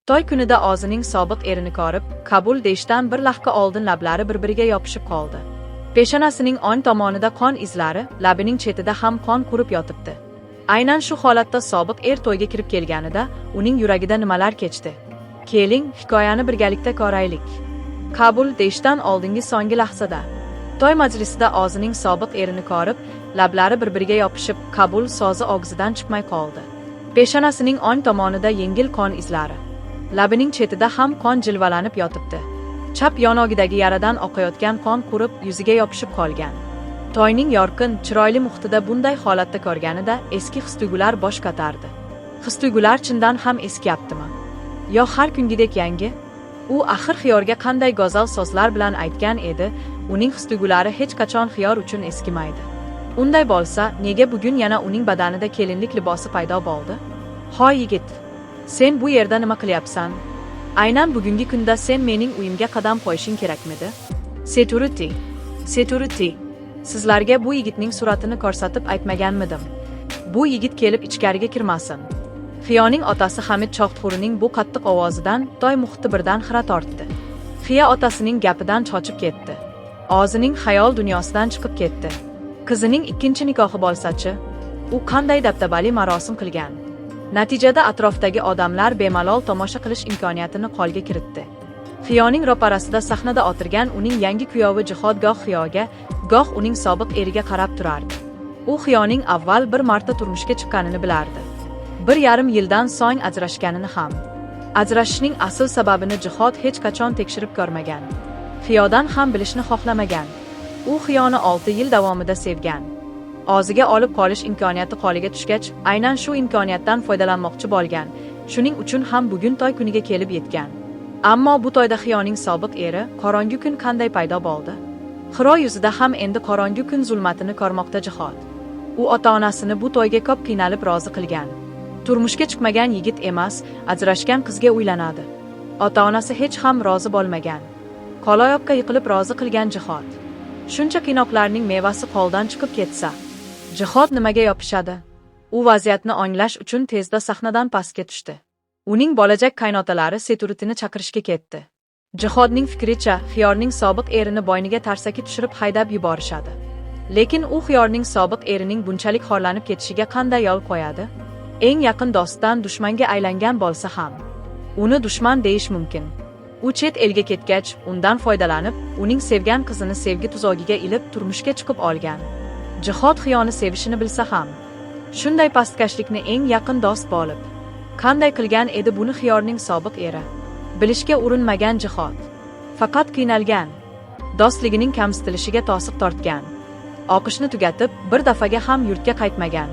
To'y kunida o'zining sobiq erini ko'rib, qabul deyishdan bir lahza oldin lablari bir-biriga yopishib qoldi. Peshonasining o'ng tomonida qon izlari, labining chetida ham qon qurib yotibdi. Aynan shu holatda sobiq er to'yga kirib kelganida uning yuragida nimalar kechdi? Keling, hikoyani birgalikda ko'raylik. Qabul deyishdan oldingi so'nggi lahzada to'y majlisida o'zining sobiq erini ko'rib, lablari bir-biriga yopishib, qabul so'zi og'zidan chiqmay qoldi. Peshonasining o'ng tomonida yengil qon izlari, labining chetida ham qon jilvalanib yotibdi. Chap yonogidagi yaradan oqayotgan qon qurib, yuziga yopishib qolgan. To'yning yorqin, chiroyli muhitida bunday holatda ko'rganida eski his-tuyg'ular bosh ko'tardi. His-tuyg'ular chindan ham eskyaptimi? Yo har kungidek yangi? U axir Xiyorga qanday go'zal so'zlar bilan aytgan edi, uning his-tuyg'ulari hech qachon Xiyor uchun eskimaydi. Unday bo'lsa, nega bugun yana uning badanida kelinlik libosi paydo bo'ldi? Hoy yigit, sen bu yerda nima qilyapsan? Aynan bugungi kunda sen mening uyimga qadam qo'yishing kerakmidi? Security. Sizlarga bu yigitning suratini ko'rsatib aytmaganmidim? Bu yigit kelib ichkariga kirmasin. Xiyoning otasi Hamid Choqtxo'rining bu qattiq ovozidan to'y muhiti birdan xira tortdi. Xiya otasining gapidan chochib ketdi. O'zining xayol dunyosidan chiqib ketdi. Qizining ikkinchi nikohi bo'lsa-chi, u qanday dabdabali marosim qilgan? Natijada atrofdagi odamlar bemalol tomosha qilish imkoniyatini qo'lga kiritdi. Xiyoning ro'parasida sahnada o'tirgan uning yangi kuyovi Jihod goh Xiyoga, goh uning sobiq eriga qarab turardi. U Xiyoning avval bir marta turmushga chiqqanini bilardi. 1,5 yildan so'ng ajrashganini ham. Ajrashishning asl sababini Jihod hech qachon tekshirib ko'rmagan. Xiyodan ham bilishni xohlamagan. U Xiyoni 6 yil davomida sevgan. O'ziga olib qolish imkoniyati qo'liga tushgach, aynan shu imkoniyatdan foydalanmoqchi bo'lgan. Shuning uchun ham bugun to'y kuniga kelib yetgan. Ammo bu to'yda Xiyoning sobiq eri qorong'u kun qanday paydo bo'ldi? Xiro yuzida ham endi qorong'u kun zulmatini ko'rmoqda Jihod. U ota-onasini bu to'yga ko'p qiynalib rozi qilgan. Turmushga chiqmagan yigit emas, ajrashgan qizga uylanadi. Ota-onasi hech ham rozi bo'lmagan. Qo'loyoqqa yiqilib rozi qilgan Jihod. Shuncha qiynoqlarning mevasi qo'ldan chiqib ketsa, Jihod nimaga yopishadi? U vaziyatni anglash uchun tezda sahnadan pastga tushdi. Uning bo'lajak qaynotalari Securityni chaqirishga ketdi. Jihodning fikricha, Xiyorning sobiq erini bo'yniga tarsaki tushirib haydab yuborishadi. Lekin u Xiyorning sobiq erining bunchalik xorlanib ketishiga qanday yo'l qo'yadi? Eng yaqin do'stdan dushmanga aylangan bo'lsa ham, uni dushman deyish mumkin. U chet elga ketgach, undan foydalanib, uning sevgan qizini sevgi tuzog'iga ilib turmushga chiqib olgan. Jihod Xiyoni sevishini bilsa ham, shunday pastkashlikni eng yaqin do'st bo'lib, qanday qilgan edi buni Xiyorning sobiq eri? Bilishga urinmagan Jihod. Faqat qiynalgan. Do'stligining kamsitilishiga to'siq tortgan. O'qishni tugatib, bir dafaga ham yurtga qaytmagan.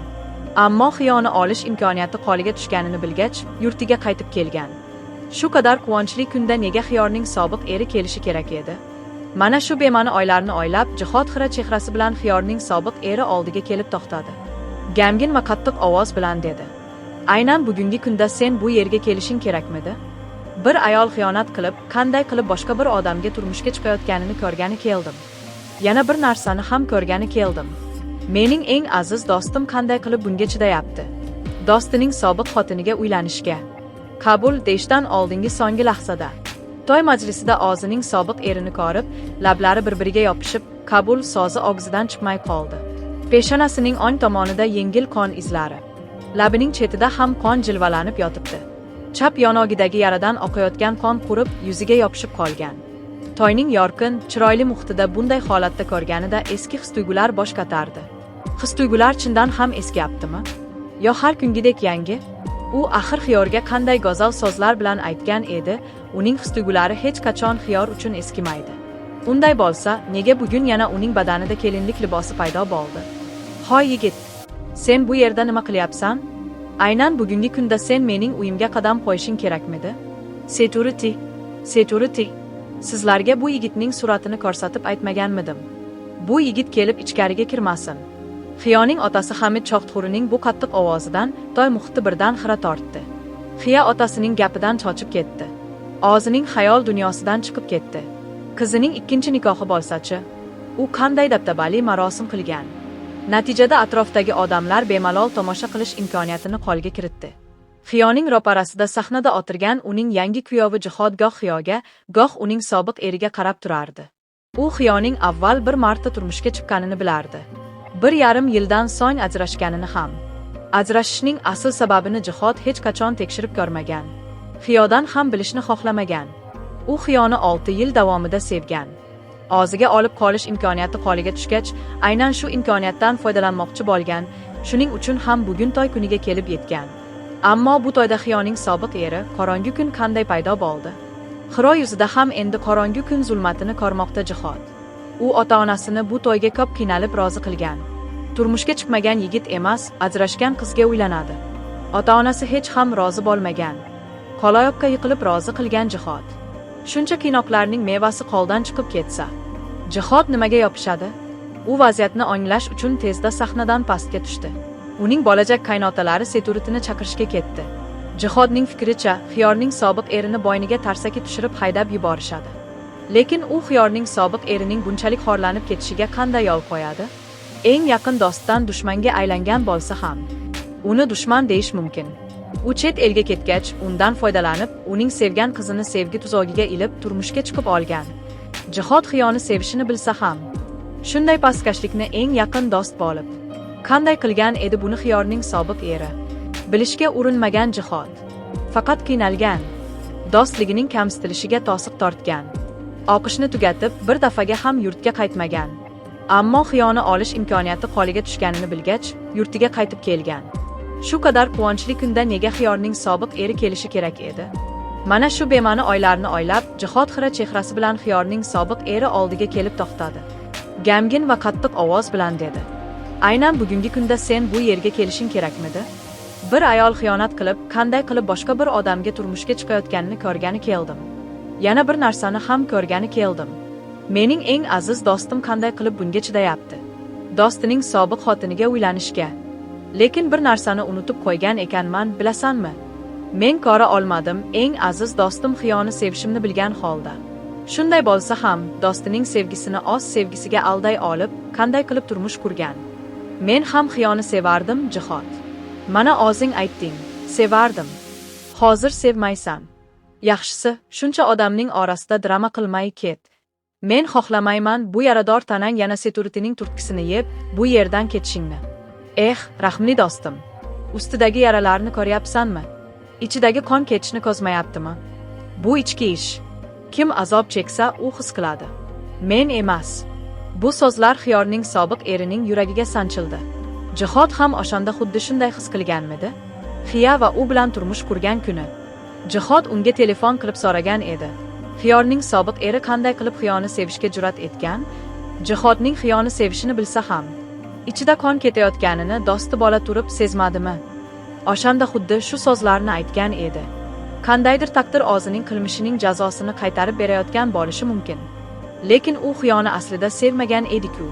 Ammo Xiyoni olish imkoniyati qo'liga tushganini bilgach, yurtiga qaytib kelgan. Shu qadar quvonchli kunda nega Xiyorning sobiq eri kelishi kerak edi? Mana shu bema'ni oylarni oylab, Jihod xira chehrasi bilan Xiyorning sobiq eri oldiga kelib to'xtadi. Gamgin va qattiq ovoz bilan dedi: "Aynan bugungi kunda sen bu yerga kelishing kerakmidi? Bir ayol xiyonat qilib, qanday qilib boshqa bir odamga turmushga chiqayotganini ko'rgani keldim. Yana bir narsani ham ko'rgani keldim. Mening eng aziz do'stim qanday qilib bunga chidayapti? Do'stining sobiq xotiniga uylanishga qabul deyishdan oldingi so'nggi lahzada to'y majlisida o'zining sobiq erini ko'rib, lablari bir-biriga yopishib, qabul so'zi og'zidan chiqmay qoldi. Peshonasining o'ng tomonida yengil qon izlari, labining chetida ham qon jilvalanib yotibdi. Chap yonogidagi yaradan oqayotgan qon qurib, yuziga yopishib qolgan. To'yning yorqin, chiroyli muhitida bunday holatda ko'rganida eski his-tuyg'ular bosh ko'tardi. His-tuyg'ular chindan ham eskyaptimi? Yo har kungidek yangi? U axir Xiyorga qanday go'zal so'zlar bilan aytgan edi, uning his-tuyg'ulari hech qachon Xiyor uchun eskimaydi. Unday bo'lsa, nega bugun yana uning badanida kelinlik libosi paydo bo'ldi? Hoy yigit, sen bu yerda nima qilyapsan? Aynan bugungi kunda sen mening uyimga qadam qo'yishing kerakmidi? Security. Sizlarga bu yigitning suratini ko'rsatib aytmaganmidim? Bu yigit kelib ichkariga kirmasin. Xiyoning otasi Hamid Choqtxo'rining bu qattiq ovozidan to'y muhiti birdan xira tortdi. Xiya otasining gapidan chochib ketdi. O'zining xayol dunyosidan chiqib ketdi. Qizining ikkinchi nikohi bo'lsa-chi, u qanday dabdabali marosim qilgan? Natijada atrofdagi odamlar bemalol tomosha qilish imkoniyatini qo'lga kiritdi. Xiyoning ro'parasida sahnada o'tirgan uning yangi kuyovi Jihod goh Xiyoga, goh uning sobiq eriga qarab turardi. U Xiyoning avval bir marta turmushga chiqqanini bilardi. 1,5 yildan so'ng ajrashganini ham. Ajrashishning asl sababini Jihod hech qachon tekshirib ko'rmagan. Xiyodan ham bilishni xohlamagan. U Xiyoni 6 yil davomida sevgan. Og'ziga olib qolish imkoniyati qo'liga tushgach, aynan shu imkoniyatdan foydalanmoqchi bo'lgan, shuning uchun ham bugun to'y kuniga kelib yetgan. Ammo bu to'yda Xiyoning sobiq eri qorong'u kun qanday paydo bo'ldi? Xiro yuzida ham endi qorong'u kun zulmatini ko'rmoqda Jihod. U ota-onasini bu to'yga ko'p qiynalib rozi qilgan. Turmushga chiqmagan yigit emas, ajrashgan qizga uylanadi. Ota-onasi hech ham rozi bo'lmagan. Qoloyoqqa yiqilib rozi qilgan Jihod. Shuncha qiynoqlarning mevasi qo'ldan chiqib ketsa, Jihod nimaga yopishadi? U vaziyatni anglash uchun tezda sahnadan pastga tushdi. Uning bo'lajak qaynotalari Seturitini chaqirishga ketdi. Jihodning fikricha, Xiyorning sobiq erini bo'yniga tarsaki tushirib haydab yuborishadi. Lekin u Xiyorning sobiq erining bunchalik xorlanib ketishiga qanday yo'l qo'yadi? Eng yaqin do'stdan dushmanga aylangan bo'lsa ham, uni dushman deish mumkin. U chet elga ketgach, undan foydalanib, uning sevgan qizini sevgi tuzog'iga ilib turmushga chiqib olgan. Jihod Xiyoni sevishini bilsa ham, shunday pastkashlikni eng yaqin do'st bo'lib, qanday qilgan edi buni Xiyorning sobiq eri? Bilishga urinmagan Jihod. Faqat qiynalgan. Do'stligining kamsitilishiga to'siq tortgan. O'qishni tugatib, bir dafaga ham yurtga qaytmagan. Ammo Xiyoni olish imkoniyati qo'liga tushganini bilgach, yurtiga qaytib kelgan. Shu qadar quvonchli kunda nega Xiyorning sobiq eri kelishi kerak edi? Mana shu bema'ni oylarni oylab, Jihod xira chehrasi bilan Xiyorning sobiq eri oldiga kelib to'xtadi. Gamgin va qattiq ovoz bilan dedi: "Aynan bugungi kunda sen bu yerga kelishing kerakmidi? Bir ayol xiyonat qilib, qanday qilib boshqa bir odamga turmushga chiqayotganini ko'rgani keldim. Yana bir narsani ham ko'rgani keldim. Mening eng aziz do'stim qanday qilib bunga chidayapti? Do'stining sobiq xotiniga uylanishga. Lekin bir narsani unutib qo'ygan ekanman, bilasanmi? Men ko'ra olmadim, eng aziz do'stim Xiyoni sevishimni bilgan holda. Shunday bo'lsa ham, do'stining sevgisini o'z sevgisiga alday olib, qanday qilib turmush qurgan? Men ham Xiyoni sevardim, Jihod. Mana o'zing aytding, sevardim. Hozir sevmaysan. Yaxshisi, shuncha odamning orasida drama qilmay ket. Men xohlamayman bu yarador tanang yana Seturitining turtkisini yeb, bu yerdan ketishingni. Rahmli do'stim. Ustidagi yaralarni ko'ryapsanmi? Ichidagi qon ketishni ko'zmayaptimi? Bu ichki ish. Kim azob cheksa, u his qiladi. Men emas. Bu so'zlar Xiyorning sobiq erining yuragiga sanchildi. Jihod ham o'shanda xuddi shunday his qilganmidi? Xiya va u bilan turmush qurgan kuni Jihod unga telefon qilib so'ragan edi. Xiyorning sobiq eri qanday qilib Xiyoni sevishga jur'at etgan? Jihodning Xiyoni sevishini bilsa ham, ichida qon ketayotganini do'sti bola turib sezmadimi? O'shanda xuddi shu so'zlarni aytgan edi. Qandaydir taqdir o'zining qilmishining jazosini qaytarib berayotgan bo'lishi mumkin. Lekin u Xiyoni aslida sevmagan edi-ku.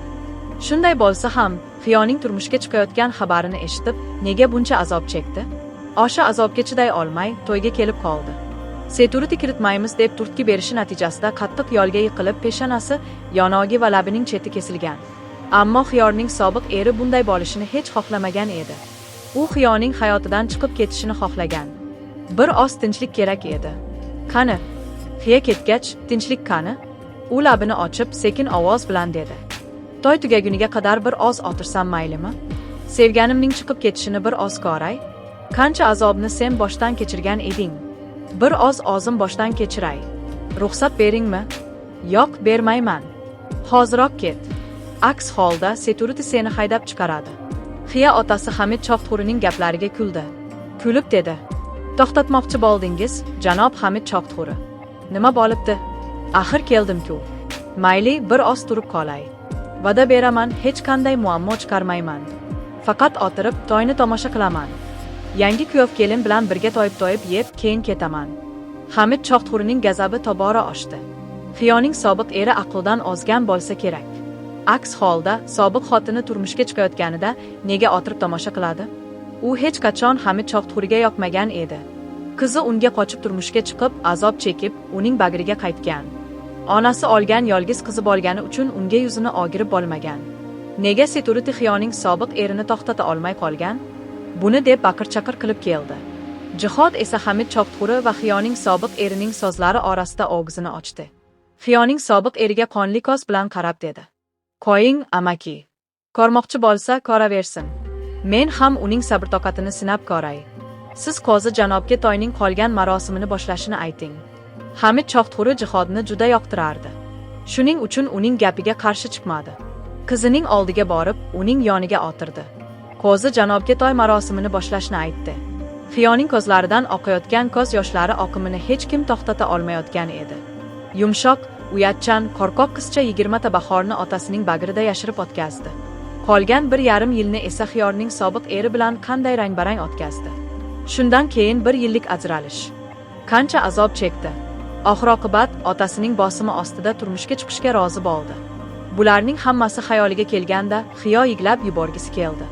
Shunday bo'lsa ham, Xiyoning turmushga chiqayotgan xabarini eshitib, nega buncha azob chekdi? O'sha azobga chiday olmay, to'yga kelib qoldi. Seturiti kiritmaymiz deb turtki berishi natijasida qattiq yo'lga yiqilib, peshonasi, yonog'i va labining cheti kesilgan. Ammo Xiyorning sobiq eri bunday bo'lishini hech xohlamagan edi. U Xiyoning hayotidan chiqib ketishini xohlagan. Bir oz tinchlik kerak edi. Qani? Xiya ketgach, tinchlik qani? U labini ochib, sekin ovoz bilan dedi: "To'y tugaguniga qadar bir oz o'tirsam maylimi? Sevganimning chiqib ketishini bir oz ko'ray. Qancha azobni sen boshdan kechirgan eding? Bir oz o'zim boshdan kechiray. Ruxsat beringmi?" "Yo'q, bermayman. Hoziroq ket. Aks holda Seturiti seni haydab chiqaradi." Xiya otasi Hamid Choqtxurining gaplariga kuldi. Kulib dedi: "To'xtatmoqchi bo'ldingiz, janob Hamid Choqtxuri. Nima bo'libdi? Axir keldim-ku. Mayli, bir oz turib qolay. Va'da beraman, hech qanday muammo chiqarmayman. Faqat o'tirib to'yni tomosha qilaman. Yangi kuyov kelin bilan birga to'yib yeb, keyin ketaman." Hamid Choqtxurining g'azabi tobora oshdi. Xiyoning sobiq eri aqldan ozgan bo'lsa kerak. Aks holda, sobiq xotini turmushga chiqayotganida nega o'tirib tomosha qiladi? U hech qachon Hamid Choqtxuriga yoqmagan edi. Qizi unga qochib turmushga chiqib, azob chekib, uning bag'riga qaytgan. Onasi olgan yolg'iz qizi bo'lgani uchun unga yuzini o'girib bo'lmagan. Nega Seturiti Xiyoning sobiq erini to'xtata olmay qolgan? Buni deb baqir-chaqir qilib keldi. Jihod esa Hamid Choqturi va Xiyoning sobiq erining so'zlari orasida og'zini ochdi. Xiyoning sobiq eriga qonli ko'z bilan qarab dedi: "Qo'ying, amaki. Ko'rmoqchi bo'lsa, ko'raversin. Men ham uning sabr-toqatini sinab ko'ray. Siz qozi janobga to'yning qolgan marosimini boshlashini ayting." Hamid Choqturi jihodni juda yoqtirardi. Shuning uchun uning gapiga qarshi chiqmadi. Qizining oldiga borib, uning yoniga o'tirdi. Qozi janobga to'y marosimini boshlashni aytdi. Xiyoning ko'zlaridan oqayotgan ko'z yoshlari oqimini hech kim to'xtata olmayotgan edi. Yumshoq, uyatchan, qo'rqoq qizcha 20 ta bahorni otasining bag'rida yashirib o'tkazdi. Qolgan 1,5 yilni esa Xiyorning sobiq eri bilan qanday rang-barang o'tkazdi. Shundan keyin 1 yillik ajralish. Qancha azob chekdi. Oxir-oqibat otasining bosimi ostida turmushga chiqishga rozi bo'ldi. Bularning hammasi xayoliga kelganda Xiyo yiglab yuborgisi keldi.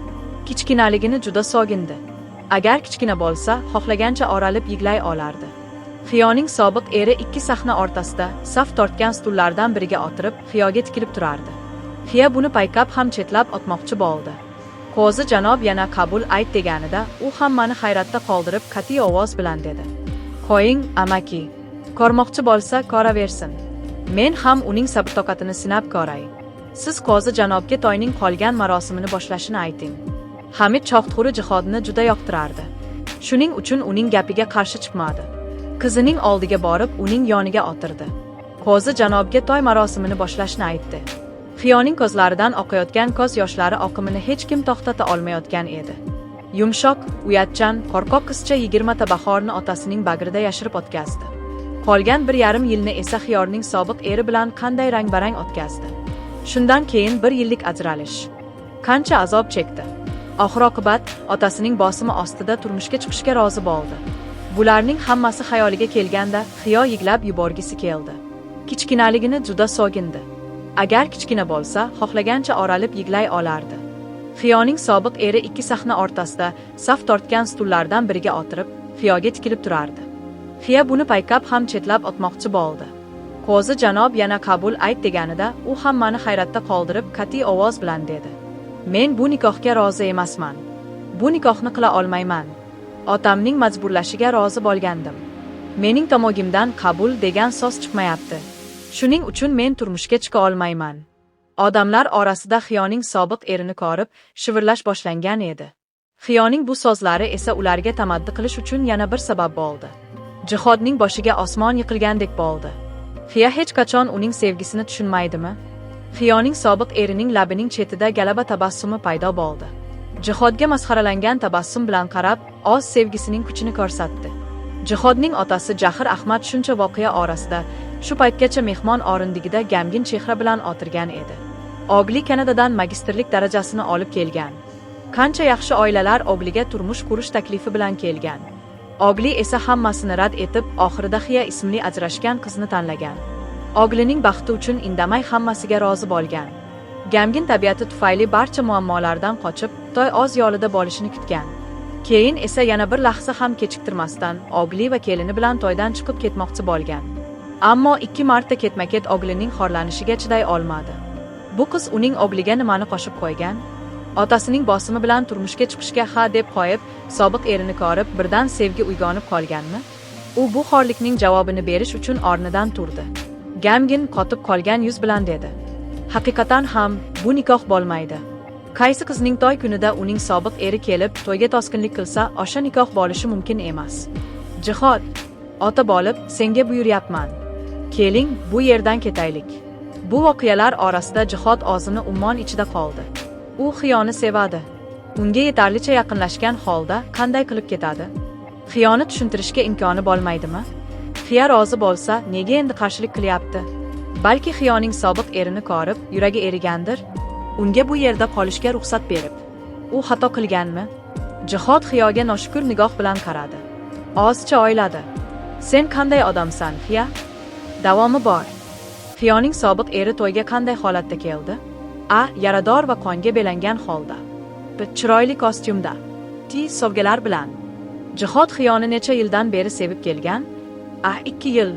Kichkinaligini juda sog'indi. Agar kichkina bo'lsa, xohlagancha oralib yiglay olardi. Xiyoning sobiq eri ikki sahna o'rtasida saf tortgan stullardan biriga o'tirib, Xiyoga tikilib turardi. Xiyo buni payqab ham chetlab o'tmoqchi bo'ldi. Qozi janob yana qabul ayt deganida, u hammani hayratda qoldirib qat'iy ovoz bilan dedi: "Qo'ying, amaki. Ko'rmoqchi bo'lsa, ko'raversin. Men ham uning sabr-toqatini sinab ko'ray. Siz qozi janobga to'yning qolgan marosimini boshlashini ayting." Hamid Choqturi jihodni juda yoqtirardi. Shuning uchun uning gapiga qarshi chiqmadi. Qizining oldiga borib, uning yoniga o'tirdi. Qozi janobga to'y marosimini boshlashni aytdi. Xiyoning ko'zlaridan oqayotgan ko'z yoshlari oqimini hech kim to'xtata olmayotgan edi. Yumshoq, uyatchan, qo'rqoq qizcha 20 ta bahorni otasining bag'rida yashirib o'tkazdi. Qolgan 1,5 yilni esa Xiyorning sobiq eri bilan qanday rang-barang o'tkazdi. Shundan keyin 1 yillik ajralish. Qancha azob chekdi. Oxir-oqibat otasining bosimi ostida turmushga chiqishga rozi bo'ldi. Bularning hammasi xayoliga kelganda Xiyo yiglab yuborgisi keldi. Kichkinaligini juda sog'indi. Agar kichkina bo'lsa, xohlagancha oralib yiglay olardi. Xiyoning sobiq eri ikki sahna o'rtasida saf tortgan stullardan biriga o'tirib, Xiyoga tikilib turardi. Xiyo buni payqab ham chetlab o'tmoqchi bo'ldi. Qozi janob yana qabul ayt deganida, u hammani hayratda qoldirib qat'iy ovoz bilan dedi: "Men bu nikohga rozi emasman. Bu nikohni qila olmayman. Otamning majburlashiga rozi bo'lgandim. Mening tomogimdan qabul degan so'z chiqmayapti. Shuning uchun men turmushga chiqa olmayman." Odamlar orasida Xiyoning sobiq erini ko'rib, shivirlash boshlangan edi. Xiyoning bu so'zlari esa ularga tamaddi qilish uchun yana bir sabab bo'ldi. Jihodning boshiga osmon yiqilgandek bo'ldi. Xiyo hech qachon uning sevgisini tushunmaydimi? Xiyoning sobiq erining labining chetida galaba tabassumi paydo bo'ldi. Jihodga masxaralangan tabassum bilan qarab, oz sevgisining kuchini ko'rsatdi. Jihodning otasi Jahir Ahmad shuncha voqea orasida shu paytgacha mehmon o'rindigida gamgin chehra bilan o'tirgan edi. Ogli Kanadadan magistrlik darajasini olib kelgan. Qancha yaxshi oilalar Ogliga turmush qurish taklifi bilan kelgan. Ogli esa hammasini rad etib, oxirida Xiyo ismli ajrashgan qizni tanlagan. Oglining baxti uchun indamay hammasiga rozi bo'lgan. Gamgin tabiati tufayli barcha muammolardan qochib, to'y oz yo'lida bo'lishini kutgan. Keyin esa yana bir lahza ham kechiktirmasdan Ogli va kelini bilan to'ydan chiqib ketmoqchi bo'lgan. Ammo 2 marta ketma-ket Oglining xorlanishiga chiday olmadi. Bu qiz uning Ogliga nimani qo'shib qo'ygan? Otasining bosimi bilan turmushga chiqishga ha deb qo'yib, sobiq erini ko'rib, birdan sevgi uyg'onib qolganmi? U bu xorlikning javobini berish uchun o'rnidan turdi. Gamgin qotib qolgan yuz bilan dedi: "Haqiqatan ham bu nikoh bo'lmaydi. Qaysi qizning to'y kunida uning sobiq eri kelib, to'yga tosqinlik qilsa, o'sha nikoh bo'lishi mumkin emas. Jihod, ota bo'lib, senga buyuryapman. Keling, bu yerdan ketaylik." Bu voqealar orasida Jihod o'zini ummon ichida qoldi. U Xiyoni sevadi. Unga yetarlicha yaqinlashgan holda qanday qilib ketadi? Xiyoni tushuntirishga imkoni bo'lmaydimi? Xiyo rozi bo'lsa, nega endi qarshilik qilyapti? Balki Xiyoning sobiq erini ko'rib, yuragi erigandir. Unga bu yerda qolishga ruxsat berib, u xato qilganmi? Jihod Xiyoga noshukur nigoh bilan qaradi. Ozcha o'yladi. "Sen qanday odamsan, Xiyo?" Davomi bor. Xiyoning sobiq eri to'yga qanday holatda keldi? A. Yarador va qonga belangan holda. B. Chiroyli kostyumda. T. Sovg'alar bilan. Jihod Xiyoni necha yildan beri sevib kelgan? A. 2 yil.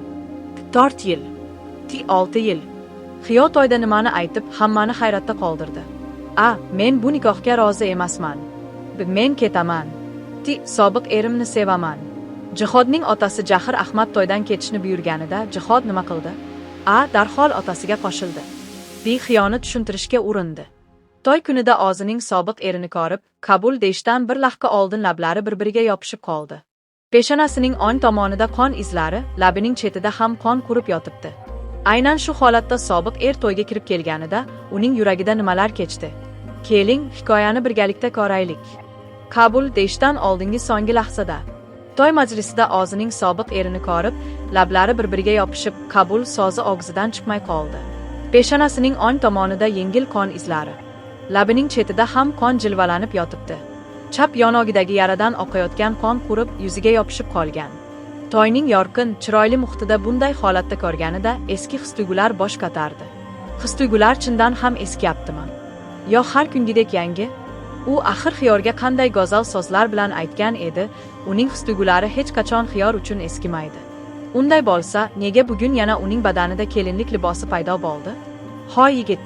4 yil. T. 6 yil. Xiyo to'yda nimani aytib, hammani hayratda qoldirdi? A. Men bu nikohga rozi emasman. B. Men ketaman. T. Sobiq erimni sevaman. Jihodning otasi Jahir Ahmad to'ydan ketishni buyurganida Jihod nima qildi? A. Darhol otasiga qo'shildi. B. Xiyonat tushuntirishga urindi. To'y kunida o'zining sobiq erini ko'rib, qabul deyishdan bir lahza oldin lablari bir-biriga yopishib qoldi. Peshonasining o'ng tomonida qon izlari, labining chetida ham qon qurib yotibdi. Aynan shu holatda sobiq to'yga kirib kelganida uning yuragida nimalar kechdi? Keling, hikoyani birgalikda ko'raylik. Qabul deyishdan oldingi so'nggi lahzada to'y majlisida o'zining sobiq erini ko'rib, lablari bir-biriga yopishib, qabul so'zi og'zidan chiqmay qoldi. Peshonasining o'ng tomonida yengil qon izlari, labining chetida ham qon jilvalanib yotibdi. Chap yonogidagi yaradan oqayotgan qon qurib, yuziga yopishib qolgan. To'yning yorqin, chiroyli muhitida bunday holatda ko'rganida eski his-tuyg'ular bosh ko'tardi. His-tuyg'ular chindan ham eskyaptimi? Yo har kungidek yangi? U axir Xiyorga qanday go'zal so'zlar bilan aytgan edi, uning his-tuyg'ulari hech qachon Xiyor uchun eskimaydi. Unday bo'lsa, nega bugun yana uning badanida kelinlik libosi paydo bo'ldi? Hoy yigit,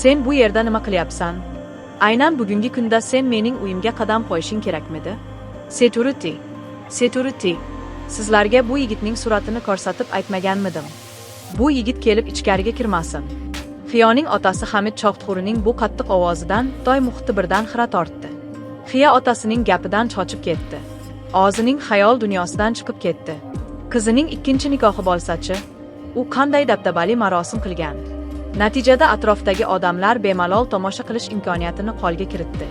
sen bu yerda nima qilyapsan? Aynan bugungi kunda sen mening uyimga qadam qo'yishing kerakmidi? Security. Sizlarga bu yigitning suratini ko'rsatib aytmaganmidim? Bu yigit kelib ichkariga kirmasin. Xiyoning otasi Hamid Choqtxo'rining bu qattiq ovozidan to'y muhiti birdan xira tortdi. Xiya otasining gapidan chochib ketdi. O'zining xayol dunyosidan chiqib ketdi. Qizining ikkinchi nikohi bo'lsa-chi, u qanday dabdabali marosim qilgan. Natijada atrofdagi odamlar bemalol tomosha qilish imkoniyatini qo'lga kiritdi.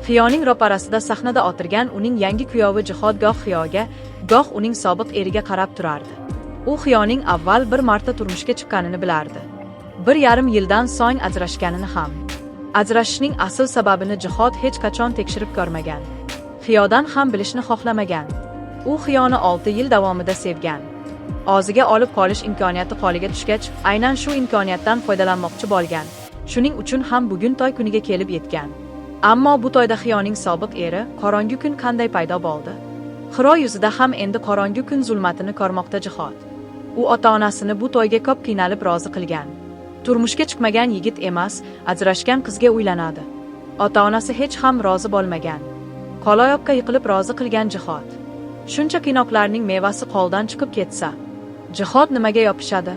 Xiyoning ro'parasida sahnada o'tirgan uning yangi kuyovi Jihod goh Xiyoga, goh uning sobiq eriga qarab turardi. U Xiyoning avval bir marta turmushga chiqqanini bilardi. 1,5 yildan so'ng ajrashganini ham. Ajrashishning asl sababini Jihod hech qachon tekshirib ko'rmagan. Xiyodan ham bilishni xohlamagan. U Xiyoni 6 yil davomida sevgan. O'ziga olib qolish imkoniyati qo'liga tushgach, aynan shu imkoniyatdan foydalanmoqchi bo'lgan. Shuning uchun ham bugun to'y kuniga kelib yetgan. Ammo bu to'yda Xiyoning sobiq eri qorong'u kun qanday paydo bo'ldi? Xiro yuzida ham endi qorong'u kun zulmatini ko'rmoqda Jihod. U ota-onasini bu to'yga ko'p qiynalib rozi qilgan. Turmushga chiqmagan yigit emas, ajrashgan qizga uylanadi. Ota-onasi hech ham rozi bo'lmagan. Qoloyoqqa yiqilib rozi qilgan Jihod. Shuncha qiynoqlarning mevasi qo'ldan chiqib ketsa, Jihod nimaga yopishadi?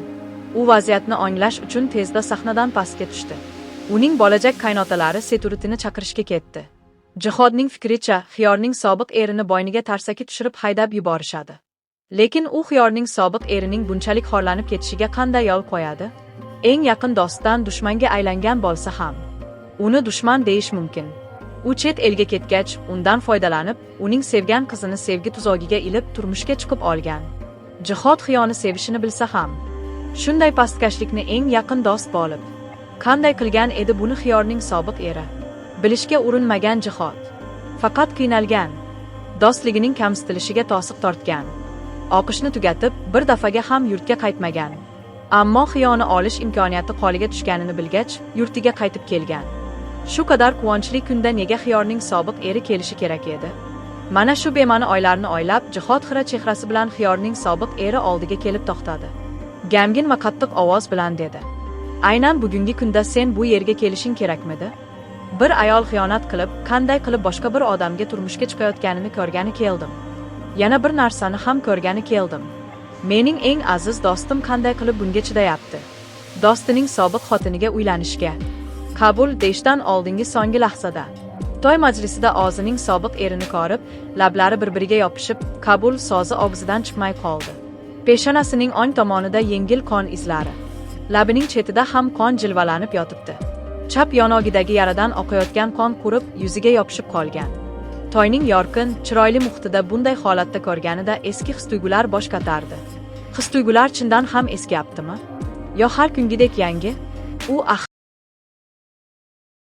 U vaziyatni anglash uchun tezda sahnadan pastga tushdi. Uning bo'lajak qaynotalari Securityni chaqirishga ketdi. Jihodning fikricha, Xiyorning sobiq erini bo'yniga tarsaki tushirib haydab yuborishadi. Lekin u Xiyorning sobiq erining bunchalik xorlanib ketishiga qanday yo'l qo'yadi? Eng yaqin do'stdan dushmanga aylangan bo'lsa ham, uni dushman deyish mumkin. U chet elga ketgach, undan foydalanib, uning sevgan qizini sevgi tuzog'iga ilib turmushga chiqib olgan. Jihod Xiyoni sevishini bilsa ham, shunday pastkashlikni eng yaqin do'st bo'lib, qanday qilgan edi buni Xiyorning sobiq eri? Bilishga urinmagan Jihod. Faqat qiynalgan. Do'stligining kamsitilishiga to'siq tortgan. O'qishni tugatib, bir dafaga ham yurtga qaytmagan. Ammo Xiyoni olish imkoniyati qo'liga tushganini bilgach, yurtiga qaytib kelgan. Shu qadar quvonchli kunda nega Xiyorning sobiq eri kelishi kerak edi? Mana shu bema'ni oylarni oylab, Jihod xira chehrasi bilan Xiyorning sobiq eri oldiga kelib to'xtadi. Gamgin va qattiq ovoz bilan dedi: "Aynan bugungi kunda sen bu yerga kelishing kerakmidi? Bir ayol xiyonat qilib, qanday qilib boshqa bir odamga turmushga chiqayotganini ko'rgani keldim. Yana bir narsani ham ko'rgani keldim. Mening eng aziz do'stim qanday qilib bunga chidayapti? Do'stining sobiq xotiniga uylanishga qabul deyishdan oldingi so'nggi lahzada to'y majlisida o'zining sobiq erini ko'rib, lablari bir-biriga yopishib, qabul so'zi og'zidan chiqmay qoldi. Peshonasining o'ng tomonida yengil qon izlari, labining chetida ham qon jilvalanib yotibdi. Chap yonogidagi yaradan oqayotgan qon qurib, yuziga yopishib qolgan. To'yning yorqin, chiroyli muhitida bunday holatda ko'rganida eski his-tuyg'ular bosh ko'tardi. His-tuyg'ular chindan ham eskyaptimi? Yo har kungidek yangi? U axir